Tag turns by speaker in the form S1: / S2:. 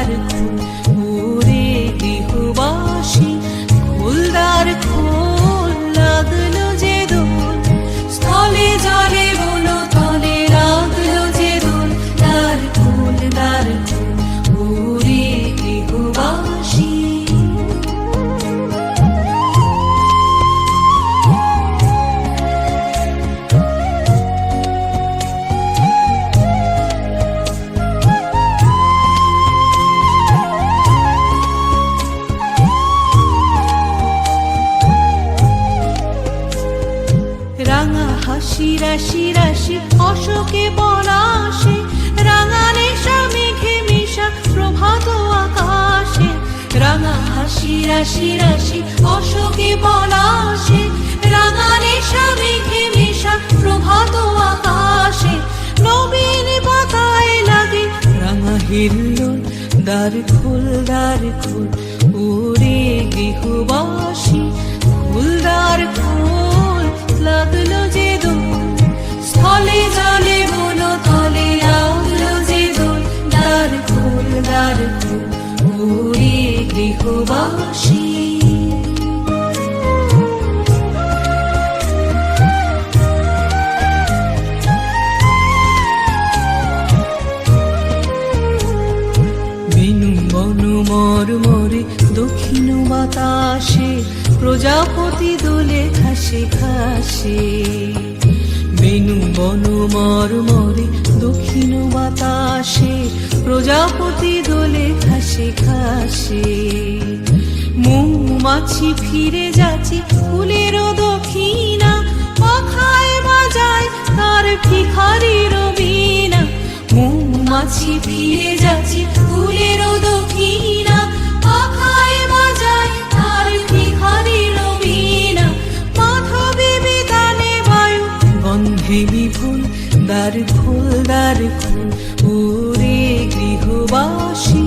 S1: দ্বার খোল ওরে গৃহবাসী, খোল দ্বার খোল, লাগলো যে দোল, স্থলে জলে বলো তলে লাগলো যে দোল, দ্বার খোল ওরে গৃহবাসী। রাঙা হাসি রাশি রাশি অশোকে পলাশে, রাঙা নেশা মেঘে মিশা প্রভাত আকাশে, রাঙা হাসি রাশি রাশি অশোকে পলাশে, রাঙা নেশা মেঘে মিশা প্রভাত আকাশে, নবীন পাতায় লাগে রাঙা হিল্লোল, দ্বার খোল ওরে গৃহবাসী, খোল দ্বার খোল, লাগলো যে দোল, স্থলে জলে বলো তলে লাগলো যে দোল, দ্বার খোল ওরে গৃহবাসী। বেনু বনু মরমরে দক্ষিণ বাতাসে, প্রজাপতি দোলে ঘাসে ঘাসে, বেনু বনু মরমরে দক্ষিণ বাতাসে, প্রজাপতি দোলে ঘাসে ঘাসে, মৌমাছি ফিরে যাচ্ছে ফুলের দক্ষিণা, পাখায় বাজায় তার ভিখারির বীণা, মৌমাছি ফিরে যাচ্ছে ফুলের দক্ষিণা, পাখায় বাজায় তার ভিখারির বীণা, মাধবী বিতানে বায়ু গন্ধে বিপুল, দ্বার খোল ওরে গৃহবাসী,